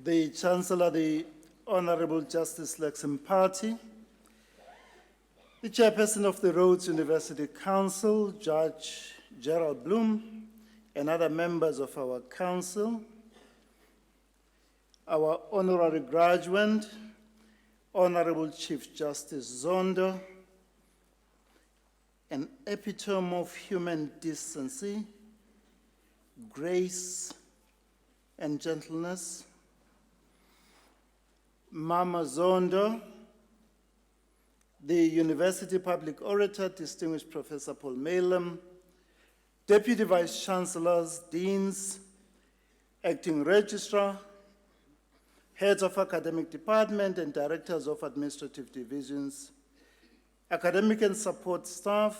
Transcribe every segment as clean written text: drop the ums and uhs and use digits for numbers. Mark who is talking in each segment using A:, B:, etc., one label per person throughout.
A: the Chancellor, the Honorable Justice Lexham Party, the Chairperson of the Rhodes University Council, Judge Gerald Bloom, and other members of our council, our honorary graduate, Honorable Chief Justice Zondo, an epitome of human decency, grace, and gentleness, Mama Zondo, the University Public Orator, Distinguished Professor Paul Malem, Deputy Vice Chancellors, Deans, Acting Registrar, Heads of Academic Department and Directors of Administrative Divisions, academic and support staff,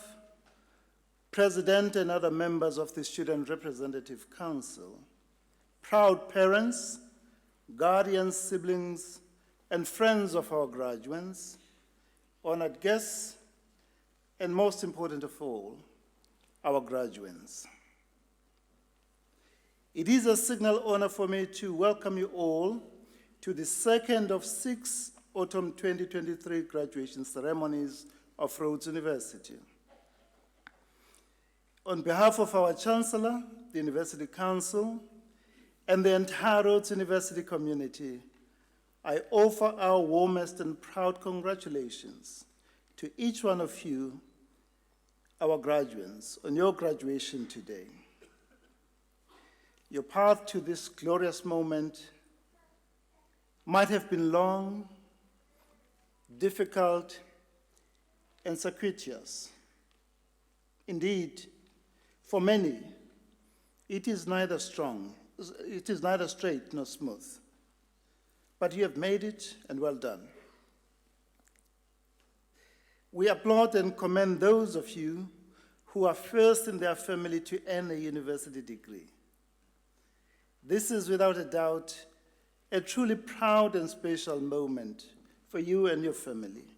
A: President and other members of the Student Representative Council, proud parents, guardians, siblings, and friends of our graduates, honored guests, and most important of all, our graduates. It is a signal honor for me to welcome you all to the second of 6 Autumn 2023 graduation ceremonies of Rhodes University. On behalf of our Chancellor, the University Council, and the entire Rhodes University community, I offer our warmest and proud congratulations to each one of you, our graduates, on your graduation today. Your path to this glorious moment might have been long, difficult, and circuitous. Indeed, for many, it is neither straight nor smooth. But you have made it, and well done. We applaud and commend those of you who are first in their family to earn a university degree. This is without a doubt a truly proud and special moment for you and your family.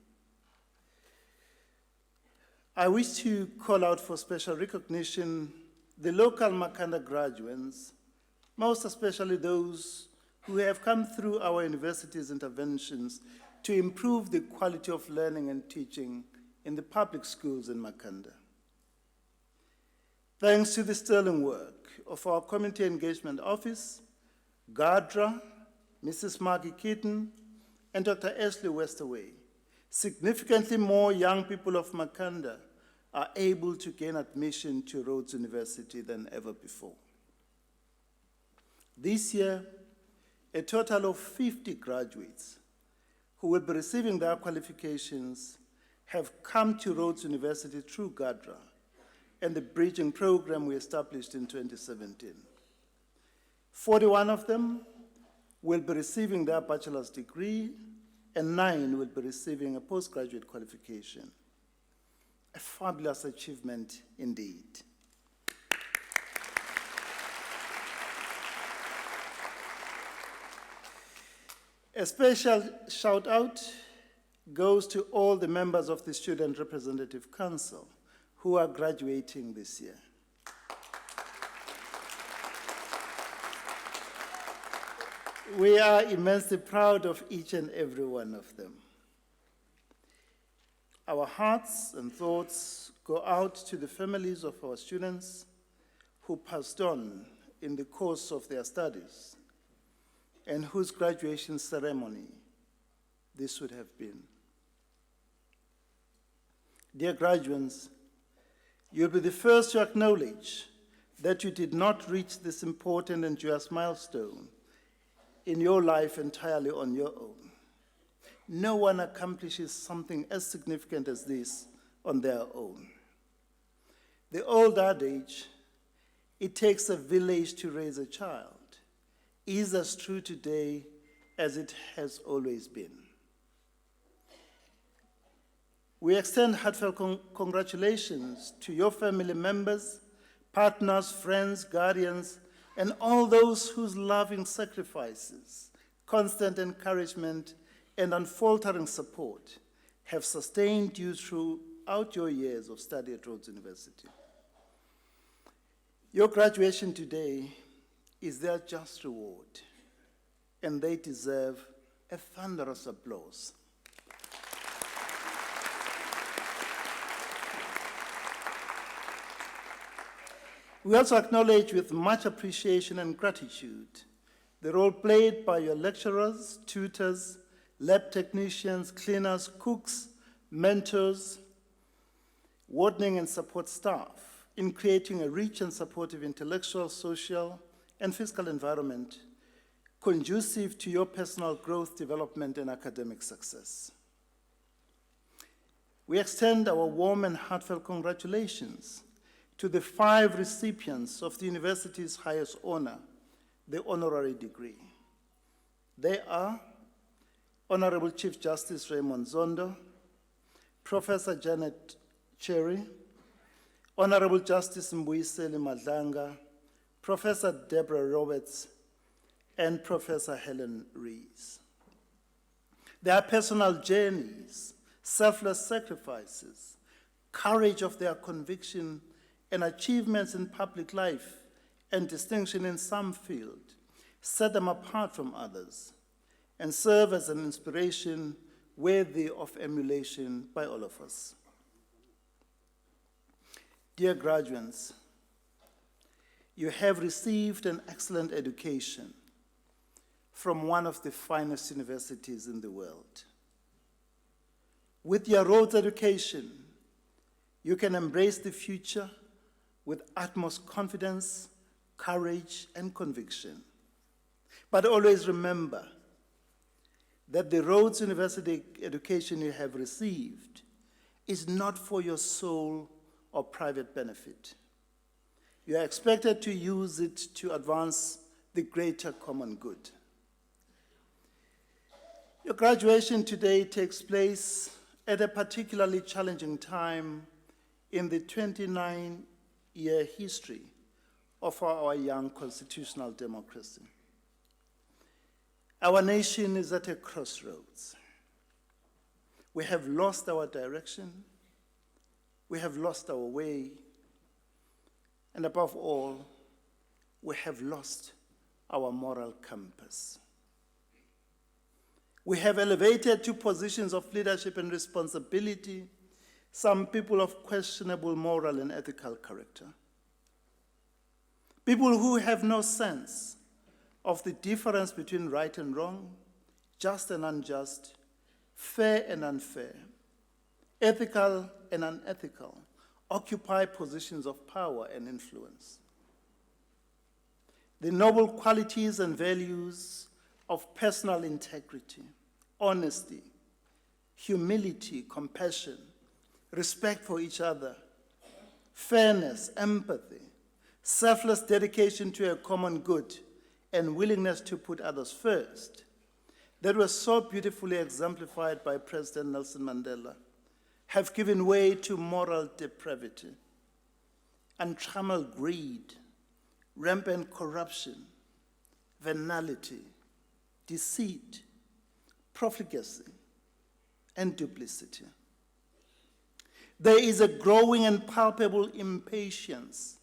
A: I wish to call out for special recognition the local Makhanda graduates, most especially those who have come through our university's interventions to improve the quality of learning and teaching in the public schools in Makhanda. Thanks to the sterling work of our Community Engagement Office, GADRA, Mrs. Maggie Keaton, and Dr. Ashley Westerway, significantly more young people of Makhanda are able to gain admission to Rhodes University than ever before. This year, a total of 50 graduates who will be receiving their qualifications have come to Rhodes University through GADRA and the bridging program we established in 2017. 41 of them will be receiving their bachelor's degree, and 9 will be receiving a postgraduate qualification. A fabulous achievement indeed. A special shout out goes to all the members of the Student Representative Council who are graduating this year. We are immensely proud of each and every one of them. Our hearts and thoughts go out to the families of our students who passed on in the course of their studies and whose graduation ceremony this would have been. Dear graduates, you'll be the first to acknowledge that you did not reach this important and joyous milestone in your life entirely on your own. No one accomplishes something as significant as this on their own. The old adage, it takes a village to raise a child, is as true today as it has always been. We extend heartfelt congratulations to your family members, partners, friends, guardians, and all those whose loving sacrifices, constant encouragement, and unfaltering support have sustained you throughout your years of study at Rhodes University. . Your graduation today is their just reward. and they deserve a thunderous applause. We also acknowledge with much appreciation and gratitude the role played by your lecturers, tutors, lab technicians, cleaners, cooks, mentors, wardening and support staff in creating a rich and supportive intellectual, social, and fiscal environment conducive to your personal growth, development, and academic success. We extend our warm and heartfelt congratulations to the 5 recipients of the university's highest honor, the honorary degree. They are Honorable Chief Justice Raymond Zondo, Professor Janet Cherry, Honorable Justice Mbuyiseli Madlanga, Professor Deborah Roberts, and Professor Helen Rees. Their personal journeys, selfless sacrifices, courage of their conviction, and achievements in public life and distinction in some field set them apart from others and serve as an inspiration worthy of emulation by all of us. Dear graduates, you have received an excellent education from one of the finest universities in the world. With your Rhodes education, you can embrace the future with utmost confidence, courage, and conviction. But always remember that the Rhodes University education you have received is not for your sole or private benefit. You are expected to use it to advance the greater common good. Your graduation today takes place at a particularly challenging time in the 29-year history of our young constitutional democracy. Our nation is at a crossroads. We have lost our direction, we have lost our way, and above all, we have lost our moral compass. We have elevated to positions of leadership and responsibility some people of questionable moral and ethical character. People who have no sense of the difference between right and wrong, just and unjust, fair and unfair, ethical and unethical, occupy positions of power and influence. The noble qualities and values of personal integrity, honesty, humility, compassion, respect for each other, fairness, empathy, selfless dedication to a common good, and willingness to put others first, that were so beautifully exemplified by President Nelson Mandela, have given way to moral depravity, untrammeled greed, rampant corruption, venality, deceit, profligacy, and duplicity. There is a growing and palpable impatience,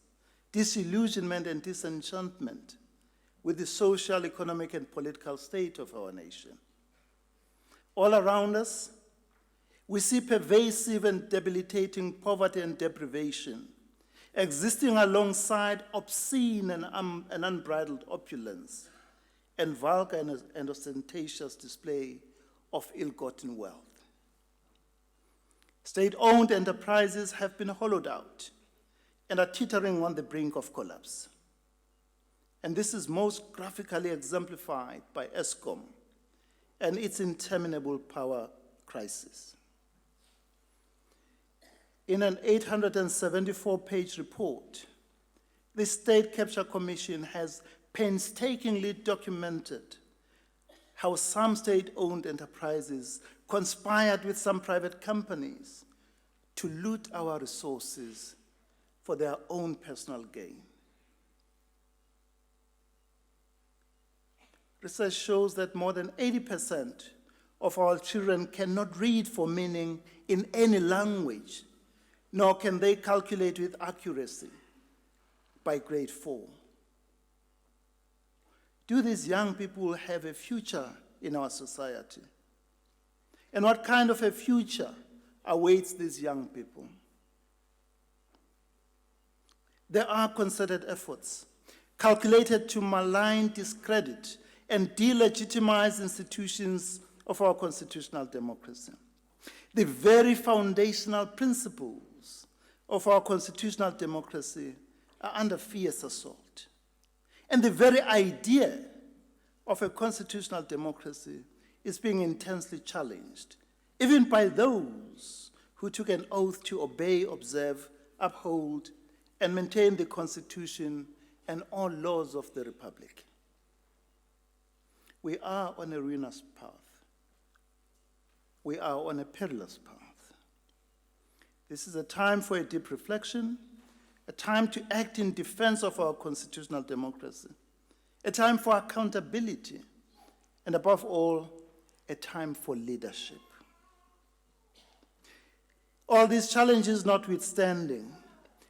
A: disillusionment, and disenchantment with the social, economic, and political state of our nation. All around us, we see pervasive and debilitating poverty and deprivation existing alongside obscene and unbridled opulence and vulgar and ostentatious display of ill-gotten wealth. State-owned enterprises have been hollowed out and are teetering on the brink of collapse. And this is most graphically exemplified by Eskom and its interminable power crisis. In an 874-page report, the State Capture Commission has painstakingly documented how some state-owned enterprises conspired with some private companies to loot our resources for their own personal gain. Research shows that more than 80% of our children cannot read for meaning in any language, nor can they calculate with accuracy by grade 4. Do these young people have a future in our society? And what kind of a future awaits these young people? There are concerted efforts calculated to malign, discredit, and delegitimize institutions of our constitutional democracy. The very foundational principles of our constitutional democracy are under fierce assault. And the very idea of a constitutional democracy is being intensely challenged, even by those who took an oath to obey, observe, uphold, and maintain the Constitution and all laws of the Republic. We are on a ruinous path. We are on a perilous path. This is a time for a deep reflection, a time to act in defense of our constitutional democracy, a time for accountability, and above all, a time for leadership. All these challenges notwithstanding,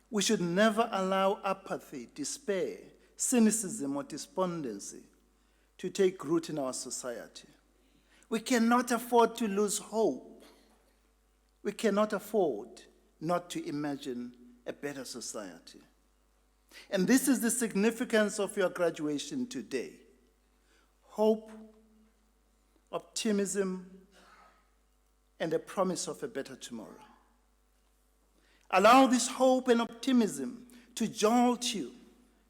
A: we should never allow apathy, despair, cynicism, or despondency to take root in our society. We cannot afford to lose hope. We cannot afford not to imagine a better society. And this is the significance of your graduation today. Hope, optimism, and a promise of a better tomorrow. Allow this hope and optimism to jolt you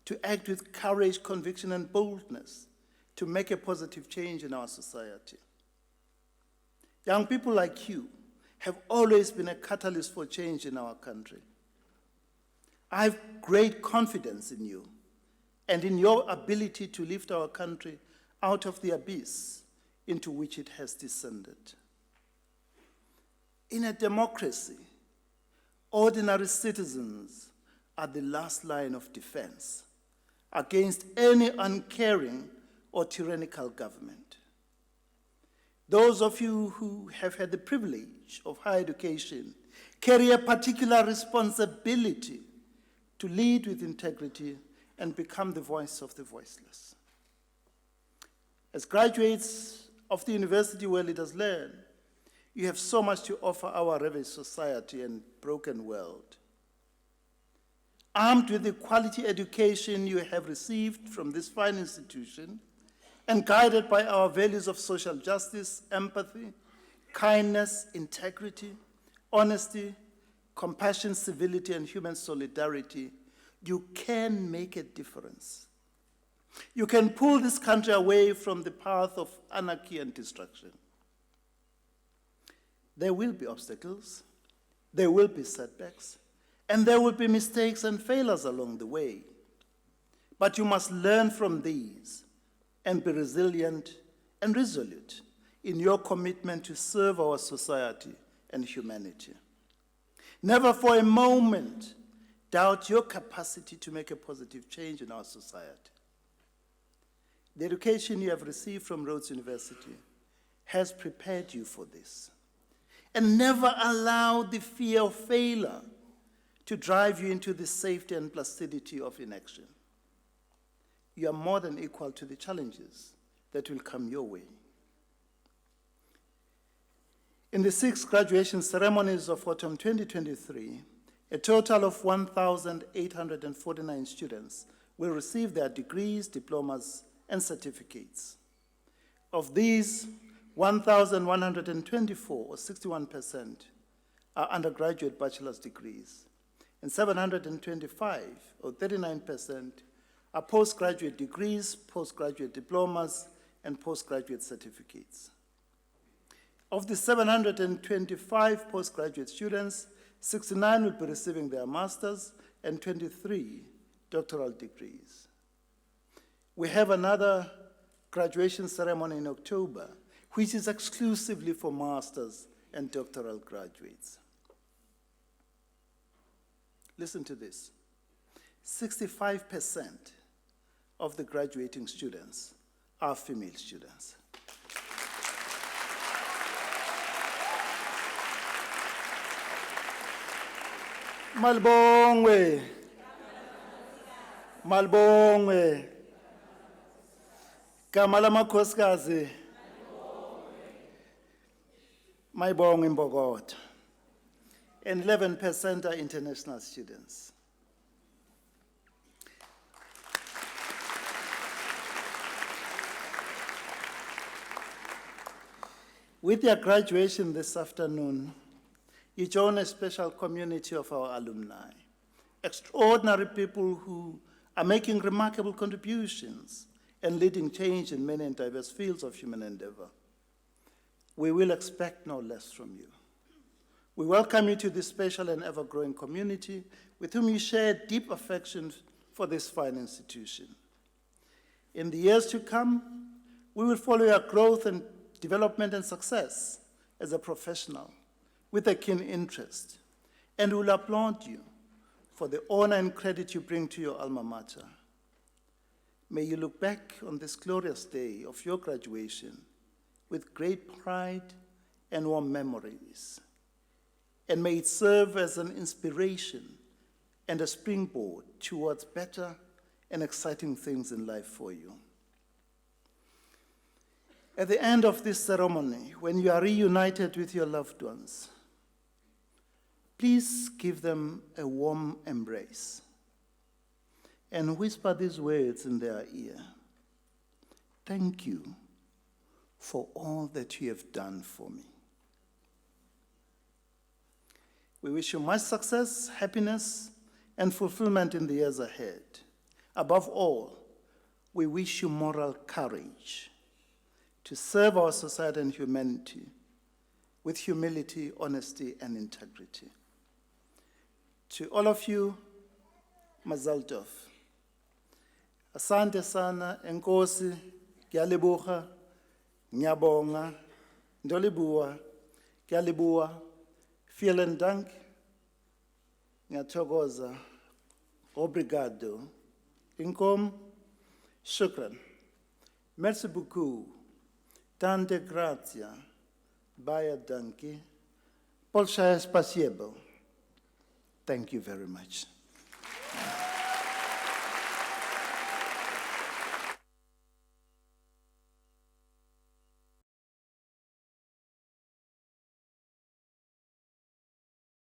A: to act with courage, conviction, and boldness to make a positive change in our society. Young people like you have always been a catalyst for change in our country. I have great confidence in you and in your ability to lift our country out of the abyss into which it has descended. In a democracy, ordinary citizens are the last line of defense against any uncaring or tyrannical government. Those of you who have had the privilege of higher education carry a particular responsibility to lead with integrity and become the voice of the voiceless. As graduates of the university where leaders learn, you have so much to offer our ravaged society and broken world. Armed with the quality education you have received from this fine institution, and guided by our values of social justice, empathy, kindness, integrity, honesty, compassion, civility, and human solidarity, you can make a difference. You can pull this country away from the path of anarchy and destruction. There will be obstacles, there will be setbacks, and there will be mistakes and failures along the way. But you must learn from these and be resilient and resolute in your commitment to serve our society and humanity. Never for a moment doubt your capacity to make a positive change in our society. The education you have received from Rhodes University has prepared you for this. And never allow the fear of failure to drive you into the safety and placidity of inaction. You are more than equal to the challenges that will come your way. In the 6 graduation ceremonies of autumn 2023, a total of 1,849 students will receive their degrees, diplomas, and certificates. Of these, 1,124, or 61%, are undergraduate bachelor's degrees, and 725, or 39%, are postgraduate degrees, postgraduate diplomas, and postgraduate certificates. Of the 725 postgraduate students, 69 will be receiving their master's and 23 doctoral degrees. We have another graduation ceremony in October, which is exclusively for master's and doctoral graduates. Listen to this. 65% of the graduating students are female students. Malbongwe. Malbongwe. Igama lamakhosikazi Mayibonga Imbokodo. And 11% are international students. With your graduation this afternoon, you join a special community of our alumni, extraordinary people who are making remarkable contributions and leading change in many and diverse fields of human endeavor. We will expect no less from you. We welcome you to this special and ever-growing community with whom you share deep affection for this fine institution. In the years to come, we will follow your growth and development and success as a professional with a keen interest, and will applaud you for the honor and credit you bring to your alma mater. May you look back on this glorious day of your graduation with great pride and warm memories, and may it serve as an inspiration and a springboard towards better and exciting things in life for you. At the end of this ceremony, when you are reunited with your loved ones, please give them a warm embrace and whisper these words in their ear. Thank you for all that you have done for me. We wish you much success, happiness, and fulfillment in the years ahead. Above all, we wish you moral courage to serve our society and humanity with humility, honesty, and integrity. To all of you, Mazal Tov. Asante sana, enkosi, kyalibuha, nyabonga, ndolibua, kyalibua, vielen Dank, ngiyathokoza, obrigado, inkom, shukran, merci beaucoup, tante grazie, baya danki, polsha spasiebo. Thank you very much.